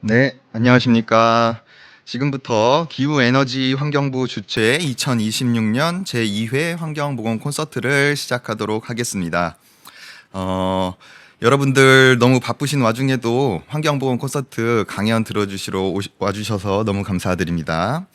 네, 안녕하십니까. 지금부터 기후에너지 환경부 주최 2026년 제2회 환경보건 콘서트를 시작하도록 하겠습니다. 여러분들 너무 바쁘신 와중에도 환경보건 콘서트 강연 들어주시러 와주셔서 너무 감사드립니다.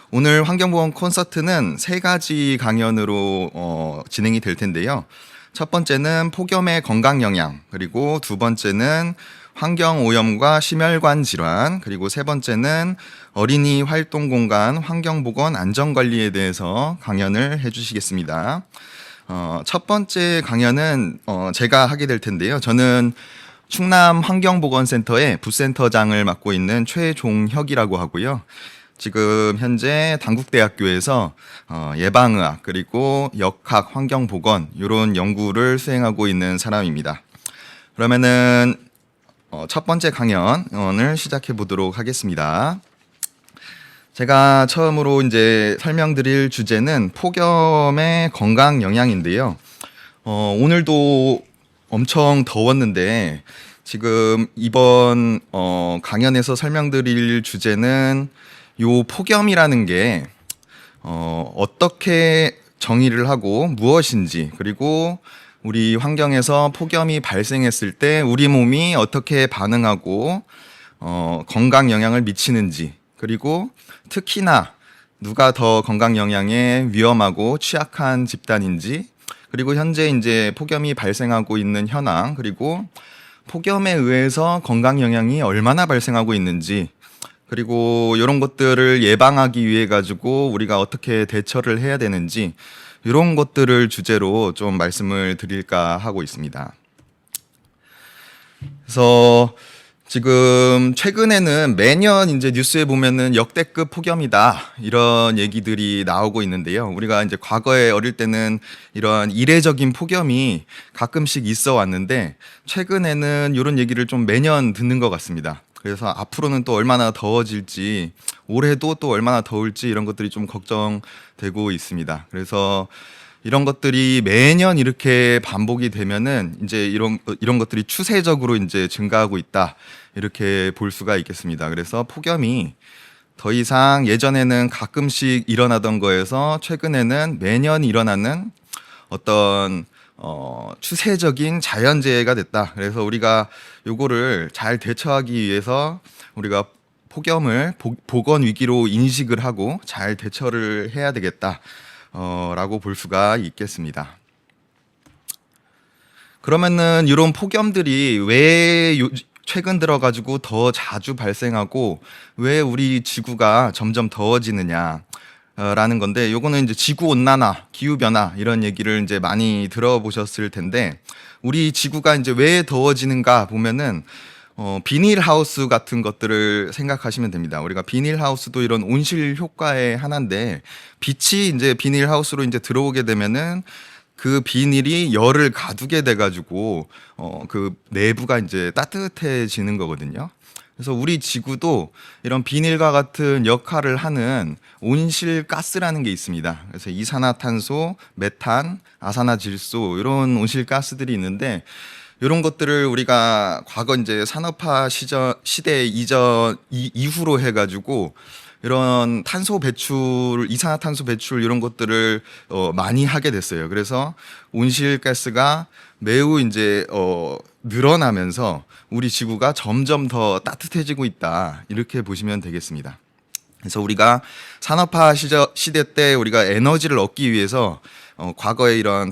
오늘 환경보건 콘서트는 세 가지 강연으로 진행이 될 텐데요. 첫 번째는 폭염의 건강 영향, 그리고 두 번째는 환경오염과 심혈관 질환, 그리고 세 번째는 어린이 활동 공간 환경보건 안전관리에 대해서 강연을 해주시겠습니다. 첫 번째 강연은 제가 하게 될 텐데요. 저는 충남 환경보건센터의 부센터장을 맡고 있는 최종혁이라고 하고요. 지금 현재 단국대학교에서 예방의학 그리고 역학 환경보건 이런 연구를 수행하고 있는 사람입니다. 그러면은 첫 번째 강연을 시작해 보도록 하겠습니다. 제가 처음으로 이제 설명드릴 주제는 폭염의 건강 영향인데요. 오늘도 엄청 더웠는데 지금 이번 강연에서 설명드릴 주제는 요 폭염이라는 게 어떻게 정의를 하고 무엇인지, 그리고 우리 환경에서 폭염이 발생했을 때 우리 몸이 어떻게 반응하고 건강 영향을 미치는지, 그리고 특히나 누가 더 건강 영향에 위험하고 취약한 집단인지, 그리고 현재 이제 폭염이 발생하고 있는 현황, 그리고 폭염에 의해서 건강 영향이 얼마나 발생하고 있는지, 그리고 이런 것들을 예방하기 위해 가지고 우리가 어떻게 대처를 해야 되는지, 이런 것들을 주제로 좀 말씀을 드릴까 하고 있습니다. 그래서 지금 최근에는 매년 이제 뉴스에 보면은 역대급 폭염이다 이런 얘기들이 나오고 있는데요. 우리가 이제 과거에 어릴 때는 이러한 이례적인 폭염이 가끔씩 있어 왔는데 최근에는 이런 얘기를 좀 매년 듣는 것 같습니다. 그래서 앞으로는 또 얼마나 더워질지, 올해도 또 얼마나 더울지 이런 것들이 좀 걱정되고 있습니다. 그래서 이런 것들이 매년 이렇게 반복이 되면은 이제 이런 것들이 추세적으로 이제 증가하고 있다 이렇게 볼 수가 있겠습니다. 그래서 폭염이 더 이상 예전에는 가끔씩 일어나던 거에서 최근에는 매년 일어나는 어떤 추세적인 자연재해가 됐다. 그래서 우리가 요거를 잘 대처하기 위해서 우리가 폭염을 보건 위기로 인식을 하고 잘 대처를 해야 되겠다. 라고 볼 수가 있겠습니다. 그러면은 이런 폭염들이 왜 최근 들어가지고 더 자주 발생하고 왜 우리 지구가 점점 더워지느냐 라는 건데, 요거는 이제 지구 온난화, 기후 변화 이런 얘기를 이제 많이 들어보셨을 텐데, 우리 지구가 이제 왜 더워지는가 보면은 비닐하우스 같은 것들을 생각하시면 됩니다. 우리가 비닐하우스도 이런 온실 효과의 하나인데, 빛이 이제 비닐하우스로 이제 들어오게 되면은 그 비닐이 열을 가두게 돼가지고 그 내부가 이제 따뜻해지는 거거든요. 그래서 우리 지구도 이런 비닐과 같은 역할을 하는 온실가스라는 게 있습니다. 그래서 이산화탄소, 메탄, 아산화질소 이런 온실가스들이 있는데, 이런 것들을 우리가 과거 이제 산업화 시대 이후로 해가지고 이런 탄소 배출, 이산화탄소 배출 이런 것들을 많이 하게 됐어요. 그래서 온실가스가 매우 이제 늘어나면서 우리 지구가 점점 더 따뜻해지고 있다 이렇게 보시면 되겠습니다. 그래서 우리가 산업화 시대 때 우리가 에너지를 얻기 위해서 과거에 이런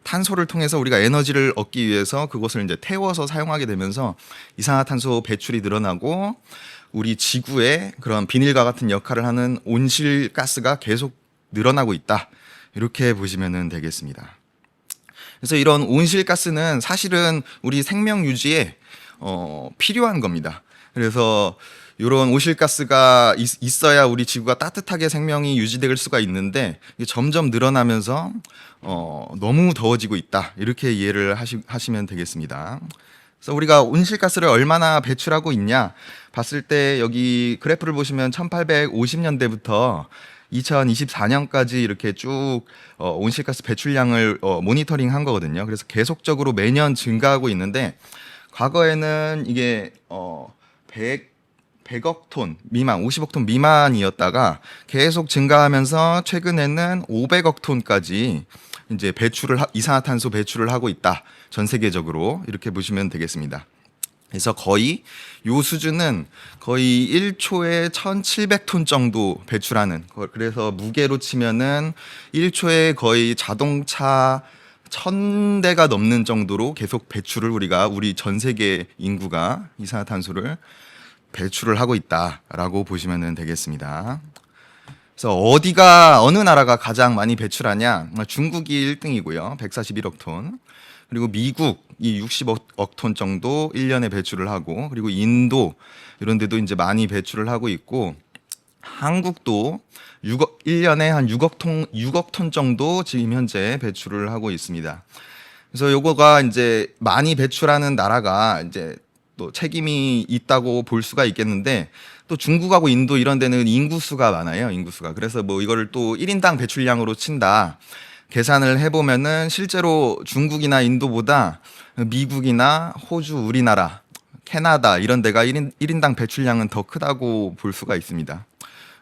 탄소를 통해서 우리가 에너지를 얻기 위해서 그것을 이제 태워서 사용하게 되면서 이산화탄소 배출이 늘어나고 우리 지구에 그런 비닐과 같은 역할을 하는 온실가스가 계속 늘어나고 있다. 이렇게 보시면 되겠습니다. 그래서 이런 온실가스는 사실은 우리 생명 유지에 필요한 겁니다. 그래서 이런 온실가스가 있어야 우리 지구가 따뜻하게 생명이 유지될 수가 있는데, 이게 점점 늘어나면서 너무 더워지고 있다 이렇게 이해를 하시면 되겠습니다. 그래서 우리가 온실가스를 얼마나 배출하고 있냐 봤을 때 여기 그래프를 보시면 1850년대부터 2024년까지 이렇게 쭉 온실가스 배출량을 모니터링 한 거거든요. 그래서 계속적으로 매년 증가하고 있는데, 과거에는 이게 100억 톤 미만, 50억 톤 미만이었다가 계속 증가하면서 최근에는 500억 톤까지 이제 이산화탄소 배출을 하고 있다. 전 세계적으로 이렇게 보시면 되겠습니다. 그래서 거의 요 수준은 거의 1초에 1,700톤 정도 배출하는, 그래서 무게로 치면은 1초에 거의 자동차 1,000대가 넘는 정도로 계속 배출을 우리 전 세계 인구가 이산화탄소를 배출을 하고 있다라고 보시면 되겠습니다. 그래서 어느 나라가 가장 많이 배출하냐? 중국이 1등이고요. 141억 톤. 그리고 미국이 60억 톤 정도 1년에 배출을 하고, 그리고 인도 이런 데도 이제 많이 배출을 하고 있고, 한국도 1년에 한 6억 톤 정도 지금 현재 배출을 하고 있습니다. 그래서 요거가 이제 많이 배출하는 나라가 이제 또 책임이 있다고 볼 수가 있겠는데, 또 중국하고 인도 이런 데는 인구수가 많아요. 인구수가. 그래서 뭐 이거를 또 1인당 배출량으로 친다. 계산을 해보면은 실제로 중국이나 인도보다 미국이나 호주, 우리나라, 캐나다 이런 데가 1인당 배출량은 더 크다고 볼 수가 있습니다.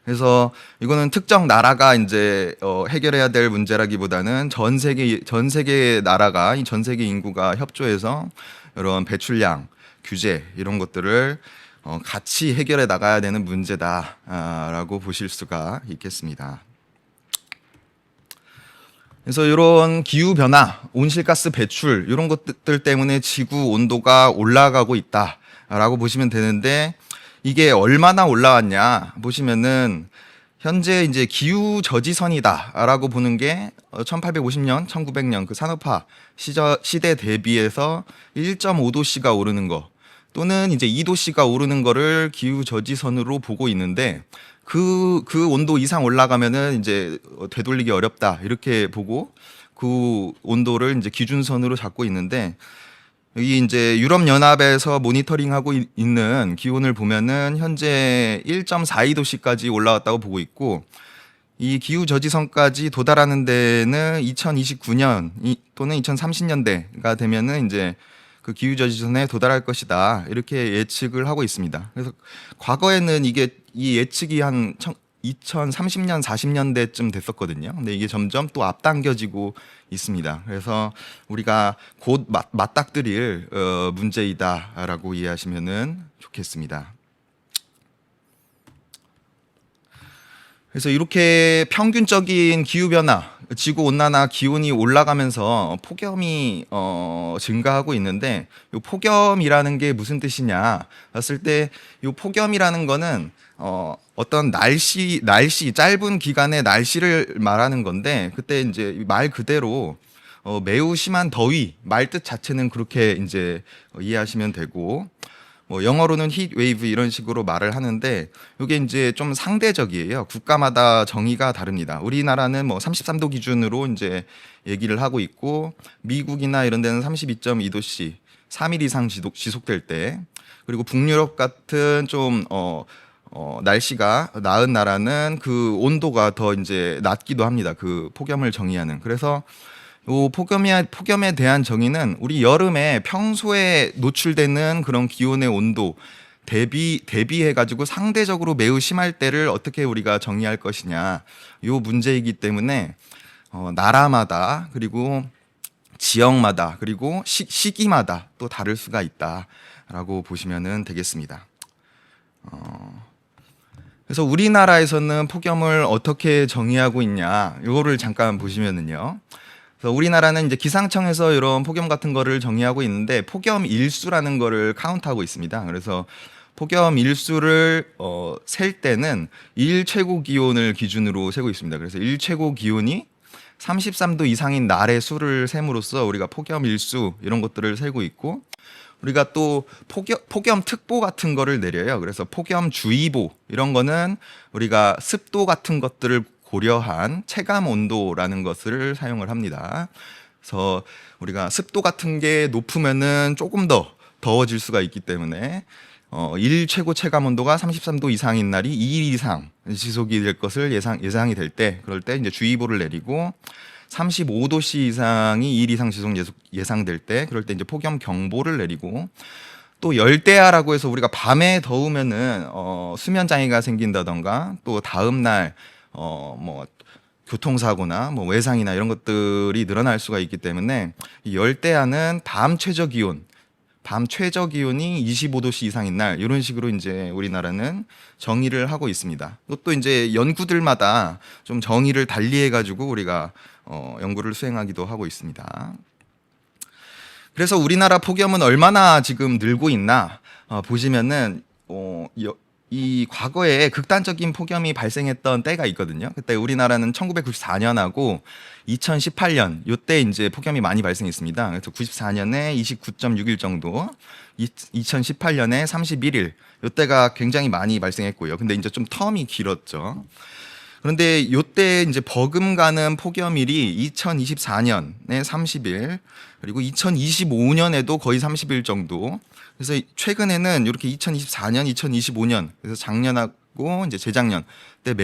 그래서 이거는 특정 나라가 이제 해결해야 될 문제라기보다는 전 세계 나라가, 이 전 세계 인구가 협조해서 이런 배출량 규제 이런 것들을 같이 해결해 나가야 되는 문제다라고 보실 수가 있겠습니다. 그래서 이런 기후 변화, 온실가스 배출 이런 것들 때문에 지구 온도가 올라가고 있다라고 보시면 되는데, 이게 얼마나 올라왔냐 보시면은 현재 이제 기후 저지선이다라고 보는 게 1850년, 1900년 그 산업화 시대 대비해서 1.5도씨가 오르는 거, 또는 이제 2도씨가 오르는 거를 기후 저지선으로 보고 있는데, 그 온도 이상 올라가면은 이제 되돌리기 어렵다 이렇게 보고 그 온도를 이제 기준선으로 잡고 있는데, 여기 이제 유럽 연합에서 모니터링하고 있는 기온을 보면은 현재 1.42도씨까지 올라왔다고 보고 있고, 이 기후 저지선까지 도달하는 데는 2029년 또는 2030년대가 되면은 이제 그 기후 저지선에 도달할 것이다 이렇게 예측을 하고 있습니다. 그래서 과거에는 이 예측이 한 2030년 40년대쯤 됐었거든요. 근데 이게 점점 또 앞당겨지고 있습니다. 그래서 우리가 곧 맞닥뜨릴 문제이다라고 이해하시면 좋겠습니다. 그래서 이렇게 평균적인 기후변화, 지구온난화 기온이 올라가면서 폭염이 증가하고 있는데, 이 폭염이라는 게 무슨 뜻이냐 봤을 때, 이 폭염이라는 거는 어떤 날씨 짧은 기간의 날씨를 말하는 건데, 그때 이제 말 그대로 매우 심한 더위, 말 뜻 자체는 그렇게 이제 이해하시면 되고, 뭐 영어로는 heat wave 이런 식으로 말을 하는데, 이게 이제 좀 상대적이에요. 국가마다 정의가 다릅니다. 우리나라는 뭐 33도 기준으로 이제 얘기를 하고 있고, 미국이나 이런 데는 32.2도씨 3일 이상 지속될 때, 그리고 북유럽 같은 좀 날씨가 나은 나라는 그 온도가 더 이제 낮기도 합니다. 그 폭염을 정의하는. 그래서 요 폭염에 대한 정의는 우리 여름에 평소에 노출되는 그런 기온의 온도 대비해 가지고 상대적으로 매우 심할 때를 어떻게 우리가 정의할 것이냐, 요 문제이기 때문에 나라마다, 그리고 지역마다, 그리고 시기마다 또 다를 수가 있다라고 보시면 되겠습니다. 그래서 우리나라에서는 폭염을 어떻게 정의하고 있냐, 이거를 잠깐 보시면은요. 그래서 우리나라는 이제 기상청에서 이런 폭염 같은 거를 정의하고 있는데, 폭염 일수라는 거를 카운트하고 있습니다. 그래서 폭염 일수를 셀 때는 일 최고 기온을 기준으로 세고 있습니다. 그래서 일 최고 기온이 33도 이상인 날의 수를 셈으로써 우리가 폭염 일수 이런 것들을 세고 있고, 우리가 또 폭염 특보 같은 거를 내려요. 그래서 폭염 주의보 이런 거는 우리가 습도 같은 것들을 고려한 체감 온도라는 것을 사용을 합니다. 그래서 우리가 습도 같은 게 높으면은 조금 더 더워질 수가 있기 때문에 일 최고 체감 온도가 33도 이상인 날이 2일 이상 지속이 될 것을 예상이 될 때, 그럴 때 이제 주의보를 내리고, 35도씨 이상이 2일 이상 지속 예상될 때, 그럴 때 이제 폭염 경보를 내리고, 또 열대야라고 해서 우리가 밤에 더우면은 수면 장애가 생긴다던가 또 다음 날뭐 교통사고나 뭐 외상이나 이런 것들이 늘어날 수가 있기 때문에 이 열대야는 밤 최저 기온이 25도씨 이상인 날 이런 식으로 이제 우리나라는 정의를 하고 있습니다. 또 이제 연구들마다 좀 정의를 달리해 가지고 우리가 연구를 수행하기도 하고 있습니다. 그래서 우리나라 폭염은 얼마나 지금 늘고 있나 보시면은 이 과거에 극단적인 폭염이 발생했던 때가 있거든요. 그때 우리나라는 1994년하고 2018년 요때 이제 폭염이 많이 발생했습니다. 그래서 94년에 29.6일 정도, 2018년에 31일 요때가 굉장히 많이 발생했고요. 근데 이제 좀 텀이 길었죠. 그런데 요때 이제 버금가는 폭염일이 2024년에 30일, 그리고 2025년에도 거의 30일 정도. 그래서 최근에는 이렇게 2024년, 2025년, 그래서 작년하고 이제 재작년 때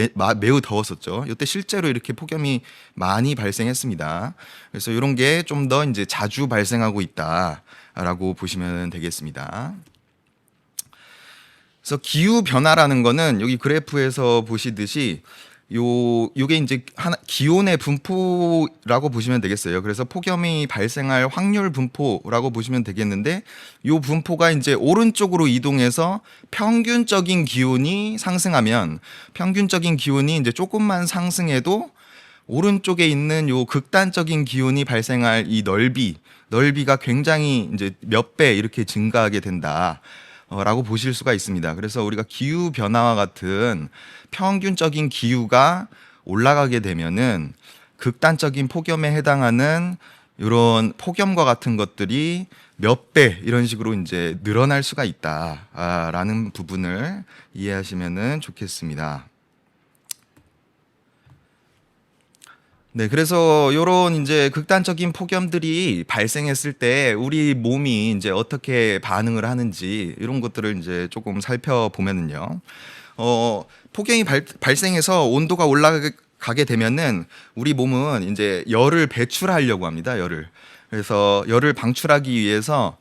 매우 더웠었죠. 이때 실제로 이렇게 폭염이 많이 발생했습니다. 그래서 이런 게 좀 더 이제 자주 발생하고 있다라고 보시면 되겠습니다. 그래서 기후 변화라는 거는 여기 그래프에서 보시듯이 요게 이제 기온의 분포라고 보시면 되겠어요. 그래서 폭염이 발생할 확률 분포라고 보시면 되겠는데 요 분포가 이제 오른쪽으로 이동해서 평균적인 기온이 상승하면 평균적인 기온이 이제 조금만 상승해도 오른쪽에 있는 요 극단적인 기온이 발생할 이 넓이가 굉장히 이제 몇 배 이렇게 증가하게 된다. 라고 보실 수가 있습니다. 그래서 우리가 기후 변화와 같은 평균적인 기후가 올라가게 되면은 극단적인 폭염에 해당하는 이런 폭염과 같은 것들이 몇 배 이런 식으로 이제 늘어날 수가 있다라는 부분을 이해하시면은 좋겠습니다. 네, 그래서 요런 이제 극단적인 폭염들이 발생했을 때 우리 몸이 이제 어떻게 반응을 하는지 이런 것들을 이제 조금 살펴보면은요. 폭염이 발생해서 온도가 올라가게 되면은 우리 몸은 이제 열을 배출하려고 합니다. 그래서 열을 방출하기 위해서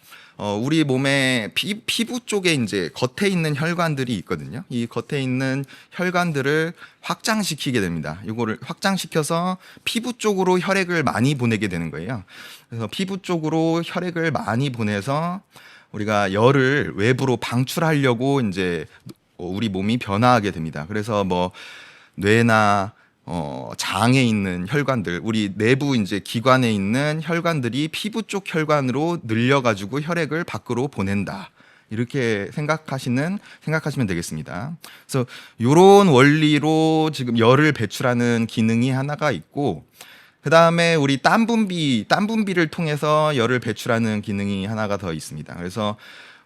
우리 몸의 피부 쪽에 이제 겉에 있는 혈관들이 있거든요. 이 겉에 있는 혈관들을 확장시키게 됩니다. 이거를 확장시켜서 피부 쪽으로 혈액을 많이 보내게 되는 거예요. 그래서 피부 쪽으로 혈액을 많이 보내서 우리가 열을 외부로 방출하려고 이제 우리 몸이 변화하게 됩니다. 그래서 뭐 뇌나 장에 있는 혈관들, 우리 내부 이제 기관에 있는 혈관들이 피부 쪽 혈관으로 늘려가지고 혈액을 밖으로 보낸다. 이렇게 생각하시면 되겠습니다. 그래서 이런 원리로 지금 열을 배출하는 기능이 하나가 있고, 그 다음에 우리 땀 분비를 통해서 열을 배출하는 기능이 하나가 더 있습니다. 그래서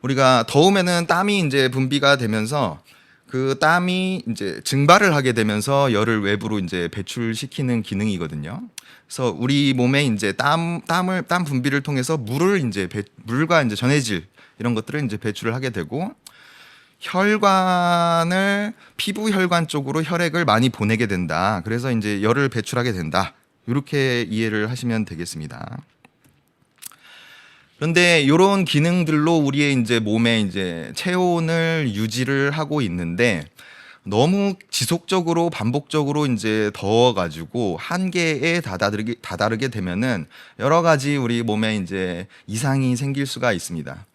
우리가 더우면은 땀이 이제 분비가 되면서 그 땀이 이제 증발을 하게 되면서 열을 외부로 이제 배출시키는 기능이거든요. 그래서 우리 몸에 이제 땀 분비를 통해서 물과 이제 전해질 이런 것들을 이제 배출을 하게 되고 피부 혈관 쪽으로 혈액을 많이 보내게 된다. 그래서 이제 열을 배출하게 된다. 이렇게 이해를 하시면 되겠습니다. 그런데 이런 기능들로 우리의 이제 몸의 이제 체온을 유지를 하고 있는데 너무 지속적으로 반복적으로 이제 더워가지고 한계에 다다르게 되면은 여러 가지 우리 몸에 이제 이상이 생길 수가 있습니다.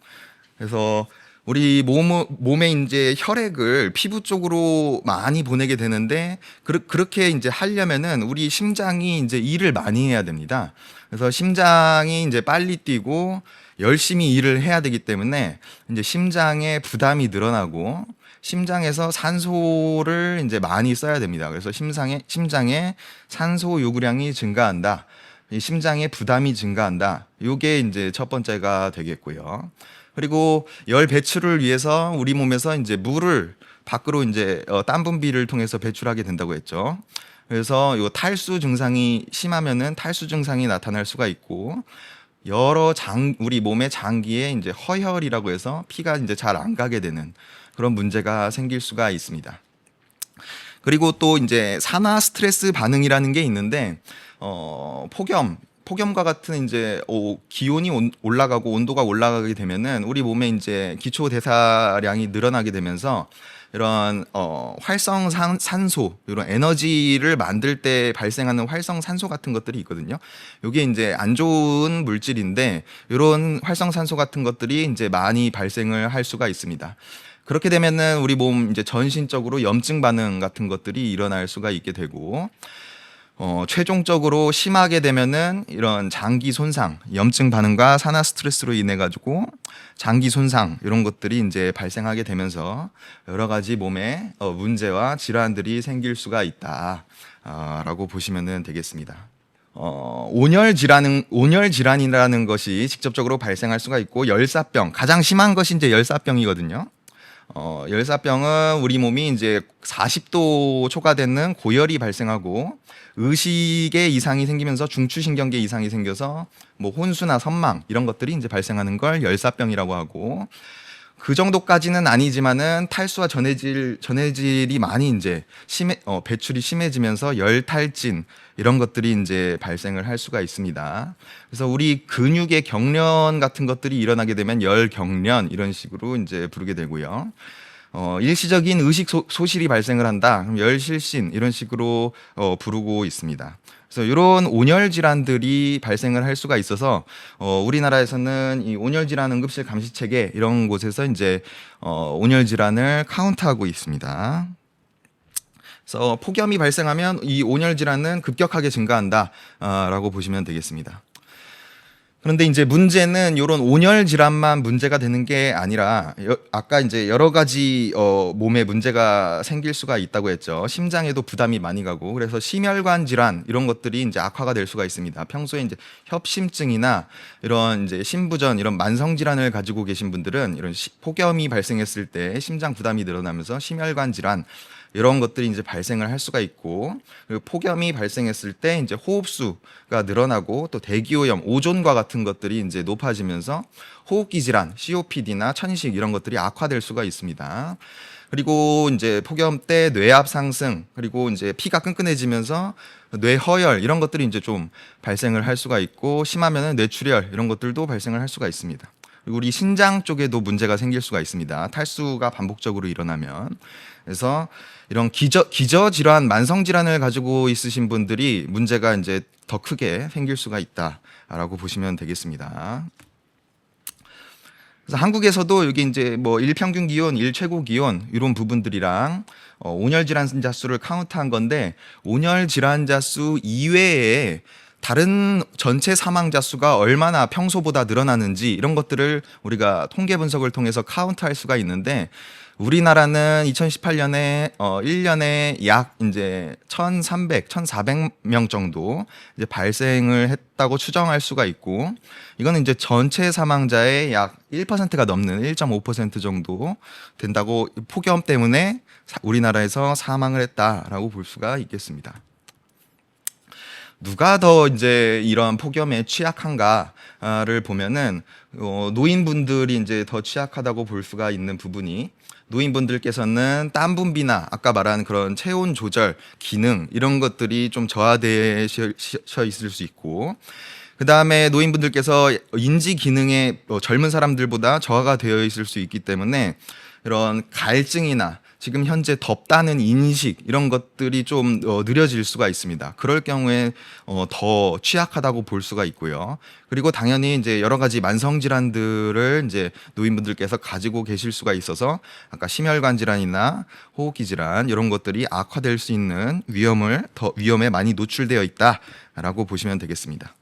그래서 우리 몸에 이제 혈액을 피부 쪽으로 많이 보내게 되는데 그렇게 이제 하려면은 우리 심장이 이제 일을 많이 해야 됩니다. 그래서 심장이 이제 빨리 뛰고 열심히 일을 해야 되기 때문에 이제 심장에 부담이 늘어나고 심장에서 산소를 이제 많이 써야 됩니다. 그래서 심장에 산소 요구량이 증가한다. 이 심장의 부담이 증가한다. 이게 이제 첫 번째가 되겠고요. 그리고 열 배출을 위해서 우리 몸에서 이제 물을 밖으로 이제 땀 분비를 통해서 배출하게 된다고 했죠. 그래서 요 탈수 증상이 심하면은 탈수 증상이 나타날 수가 있고 우리 몸의 장기에 이제 허혈이라고 해서 피가 이제 잘 안 가게 되는 그런 문제가 생길 수가 있습니다. 그리고 또 이제 산화 스트레스 반응이라는 게 있는데 폭염 폭염과 같은 이제 기온이 올라가고 온도가 올라가게 되면은 우리 몸에 이제 기초 대사량이 늘어나게 되면서 이런 활성산소 이런 에너지를 만들 때 발생하는 활성산소 같은 것들이 있거든요. 이게 이제 안 좋은 물질인데 이런 활성산소 같은 것들이 이제 많이 발생을 할 수가 있습니다. 그렇게 되면은 우리 몸 이제 전신적으로 염증 반응 같은 것들이 일어날 수가 있게 되고 최종적으로 심하게 되면은 이런 장기 손상, 염증 반응과 산화 스트레스로 인해 가지고 장기 손상 이런 것들이 이제 발생하게 되면서 여러 가지 몸에 문제와 질환들이 생길 수가 있다라고 보시면 되겠습니다. 온열 질환이라는 것이 직접적으로 발생할 수가 있고 열사병, 가장 심한 것이 이제 열사병이거든요. 열사병은 우리 몸이 이제 40도 초과되는 고열이 발생하고 의식에 이상이 생기면서 중추신경계 이상이 생겨서 뭐 혼수나 선망 이런 것들이 이제 발생하는 걸 열사병이라고 하고 그 정도까지는 아니지만은 탈수와 전해질이 많이 이제 배출이 심해지면서 열탈진 이런 것들이 이제 발생을 할 수가 있습니다. 그래서 우리 근육의 경련 같은 것들이 일어나게 되면 열경련 이런 식으로 이제 부르게 되고요. 일시적인 의식 소실이 발생을 한다. 그럼 열실신 이런 식으로 부르고 있습니다. 그래서 이런 온열 질환들이 발생을 할 수가 있어서 우리나라에서는 이 온열 질환 응급실 감시 체계 이런 곳에서 이제 온열 질환을 카운트하고 있습니다. 그래서 폭염이 발생하면 이 온열 질환은 급격하게 증가한다라고 보시면 되겠습니다. 그런데 이제 문제는 이런 온열 질환만 문제가 되는 게 아니라 아까 이제 여러 가지 몸에 문제가 생길 수가 있다고 했죠. 심장에도 부담이 많이 가고 그래서 심혈관 질환 이런 것들이 이제 악화가 될 수가 있습니다. 평소에 이제 협심증이나 이런 이제 심부전 이런 만성 질환을 가지고 계신 분들은 이런 폭염이 발생했을 때 심장 부담이 늘어나면서 심혈관 질환 이런 것들이 이제 발생을 할 수가 있고 그리고 폭염이 발생했을 때 이제 호흡수가 늘어나고 또 대기오염, 오존과 같은 것들이 이제 높아지면서 호흡기 질환, COPD나 천식 이런 것들이 악화될 수가 있습니다. 그리고 이제 폭염 때 뇌압 상승 그리고 이제 피가 끈끈해지면서 뇌허열 이런 것들이 이제 좀 발생을 할 수가 있고 심하면은 뇌출혈 이런 것들도 발생을 할 수가 있습니다. 그리고 우리 신장 쪽에도 문제가 생길 수가 있습니다. 탈수가 반복적으로 일어나면. 그래서 이런 기저 질환, 만성 질환을 가지고 있으신 분들이 문제가 이제 더 크게 생길 수가 있다라고 보시면 되겠습니다. 그래서 한국에서도 여기 이제 뭐 일평균 기온, 일최고 기온 이런 부분들이랑 온열 질환자 수를 카운트한 건데 온열 질환자 수 이외에 다른 전체 사망자 수가 얼마나 평소보다 늘어나는지 이런 것들을 우리가 통계 분석을 통해서 카운트할 수가 있는데 우리나라는 2018년에 1년에 약 이제 1,300, 1,400명 정도 이제 발생을 했다고 추정할 수가 있고 이거는 이제 전체 사망자의 약 1%가 넘는 1.5% 정도 된다고 폭염 때문에 우리나라에서 사망을 했다라고 볼 수가 있겠습니다. 누가 더 이제 이런 폭염에 취약한가를 보면은 노인분들이 이제 더 취약하다고 볼 수가 있는 부분이 노인분들께서는 땀 분비나 아까 말한 그런 체온 조절 기능 이런 것들이 좀 저하되어 있을 수 있고 그 다음에 노인분들께서 인지 기능에 젊은 사람들보다 저하가 되어 있을 수 있기 때문에 이런 갈증이나 지금 현재 덥다는 인식 이런 것들이 좀 느려질 수가 있습니다. 그럴 경우에 더 취약하다고 볼 수가 있고요. 그리고 당연히 이제 여러 가지 만성 질환들을 이제 노인분들께서 가지고 계실 수가 있어서 아까 심혈관 질환이나 호흡기 질환 이런 것들이 악화될 수 있는 위험에 많이 노출되어 있다라고 보시면 되겠습니다.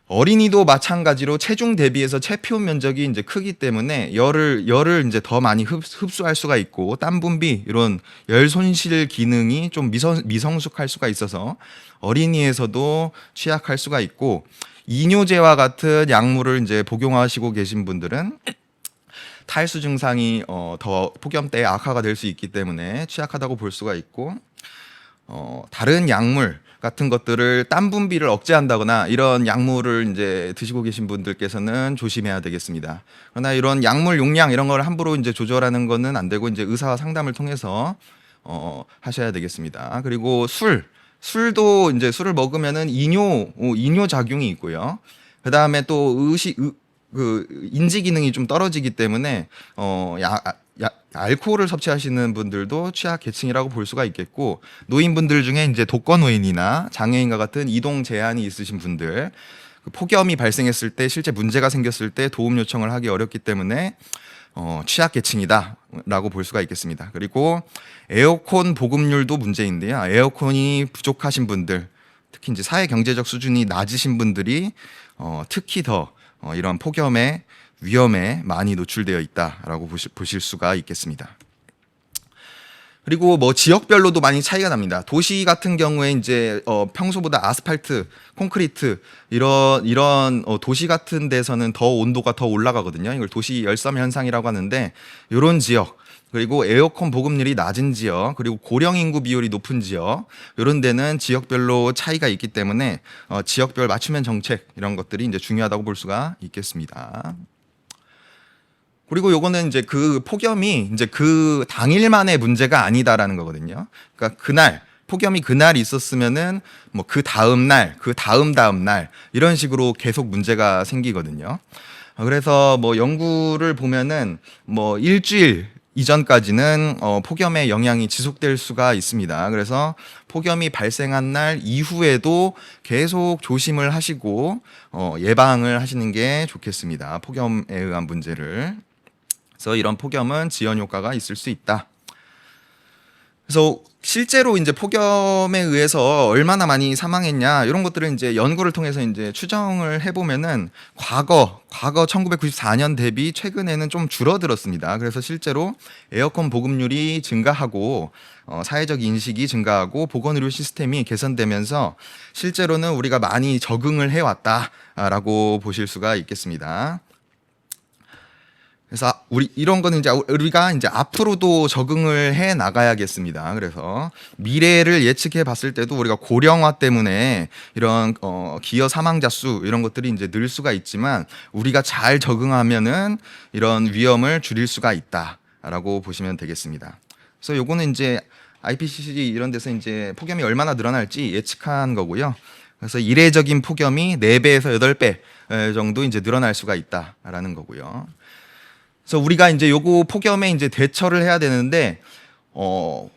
어린이도 마찬가지로 체중 대비해서 체표 면적이 이제 크기 때문에 열을 이제 더 많이 흡수할 수가 있고 땀 분비 이런 열 손실 기능이 좀 미성숙할 수가 있어서 어린이에서도 취약할 수가 있고 이뇨제와 같은 약물을 이제 복용하시고 계신 분들은 탈수 증상이 더 폭염 때 악화가 될 수 있기 때문에 취약하다고 볼 수가 있고 다른 약물 같은 것들을 땀 분비를 억제한다거나 이런 약물을 이제 드시고 계신 분들께서는 조심해야 되겠습니다. 그러나 이런 약물 용량 이런 걸 함부로 이제 조절하는 거는 안 되고 이제 의사와 상담을 통해서 하셔야 되겠습니다. 그리고 술 술도 이제 술을 먹으면은 이뇨 작용이 있고요. 그 다음에 또 그 인지 기능이 좀 떨어지기 때문에 알코올을 섭취하시는 분들도 취약 계층이라고 볼 수가 있겠고, 노인분들 중에 이제 독거노인이나 장애인과 같은 이동 제한이 있으신 분들, 그 폭염이 발생했을 때 실제 문제가 생겼을 때 도움 요청을 하기 어렵기 때문에 취약 계층이다라고 볼 수가 있겠습니다. 그리고 에어컨 보급률도 문제인데요. 에어컨이 부족하신 분들, 특히 이제 사회 경제적 수준이 낮으신 분들이 특히 더 이런 폭염의 위험에 많이 노출되어 있다라고 보실 수가 있겠습니다. 그리고 뭐 지역별로도 많이 차이가 납니다. 도시 같은 경우에 이제 평소보다 아스팔트, 콘크리트 이런 도시 같은 데서는 더 온도가 더 올라가거든요. 이걸 도시 열섬 현상이라고 하는데, 이런 지역, 그리고 에어컨 보급률이 낮은 지역, 그리고 고령 인구 비율이 높은 지역, 이런 데는 지역별로 차이가 있기 때문에 지역별 맞춤형 정책 이런 것들이 이제 중요하다고 볼 수가 있겠습니다. 그리고 요거는 이제 그 폭염이 이제 그 당일만의 문제가 아니다라는 거거든요. 그러니까 그날 폭염이 그날 있었으면은 뭐 그 다음 날, 그 다음 날 이런 식으로 계속 문제가 생기거든요. 그래서 뭐 연구를 보면은 뭐 일주일 이전까지는 폭염의 영향이 지속될 수가 있습니다. 그래서 폭염이 발생한 날 이후에도 계속 조심을 하시고 예방을 하시는 게 좋겠습니다. 폭염에 의한 문제를. 그래서 이런 폭염은 지연 효과가 있을 수 있다. 그래서 실제로 이제 폭염에 의해서 얼마나 많이 사망했냐 이런 것들을 이제 연구를 통해서 이제 추정을 해보면은 과거 1994년 대비 최근에는 좀 줄어들었습니다. 그래서 실제로 에어컨 보급률이 증가하고 사회적 인식이 증가하고 보건의료 시스템이 개선되면서 실제로는 우리가 많이 적응을 해왔다라고 보실 수가 있겠습니다. 그래서 이런 거는 이제 우리가 이제 앞으로도 적응을 해 나가야겠습니다. 그래서 미래를 예측해 봤을 때도 우리가 고령화 때문에 이런 기여 사망자 수 이런 것들이 이제 늘 수가 있지만, 우리가 잘 적응하면은 이런 위험을 줄일 수가 있다라고 보시면 되겠습니다. 그래서 요거는 이제 IPCC 이런 데서 이제 폭염이 얼마나 늘어날지 예측한 거고요. 그래서 이례적인 폭염이 4배에서 8배 정도 이제 늘어날 수가 있다라는 거고요. 그래서 우리가 이제 요거 폭염에 이제 대처를 해야 되는데,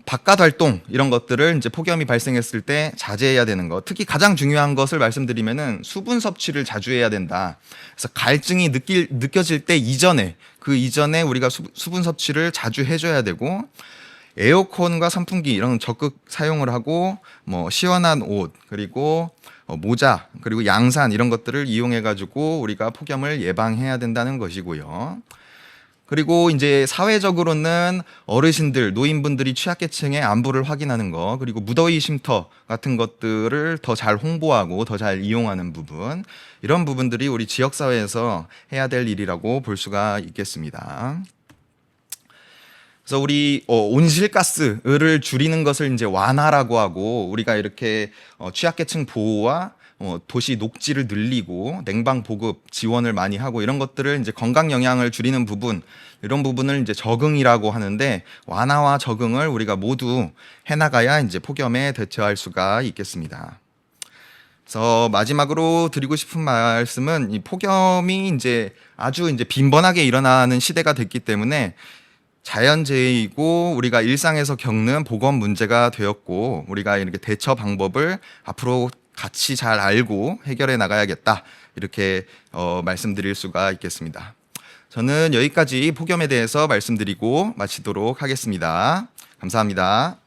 바깥 활동 이런 것들을 이제 폭염이 발생했을 때 자제해야 되는 것, 특히 가장 중요한 것을 말씀드리면은 수분 섭취를 자주 해야 된다. 그래서 갈증이 느껴질 때 이전에 우리가 수분 섭취를 자주 해줘야 되고, 에어컨과 선풍기 이런 적극 사용을 하고, 뭐 시원한 옷, 그리고 모자, 그리고 양산 이런 것들을 이용해 가지고 우리가 폭염을 예방해야 된다는 것이고요. 그리고 이제 사회적으로는 어르신들, 노인분들이 취약계층의 안부를 확인하는 거, 그리고 무더위 쉼터 같은 것들을 더 잘 홍보하고 더 잘 이용하는 부분, 이런 부분들이 우리 지역사회에서 해야 될 일이라고 볼 수가 있겠습니다. 그래서 우리 온실가스를 줄이는 것을 이제 완화라고 하고, 우리가 이렇게 취약계층 보호와 도시 녹지를 늘리고 냉방 보급 지원을 많이 하고 이런 것들을 이제 건강 영향을 줄이는 부분, 이런 부분을 이제 적응이라고 하는데, 완화와 적응을 우리가 모두 해나가야 이제 폭염에 대처할 수가 있겠습니다. 그래서 마지막으로 드리고 싶은 말씀은, 이 폭염이 이제 아주 이제 빈번하게 일어나는 시대가 됐기 때문에 자연재해이고 우리가 일상에서 겪는 보건 문제가 되었고, 우리가 이렇게 대처 방법을 앞으로 같이 잘 알고 해결해 나가야겠다, 이렇게 말씀드릴 수가 있겠습니다. 저는 여기까지 폭염에 대해서 말씀드리고 마치도록 하겠습니다. 감사합니다.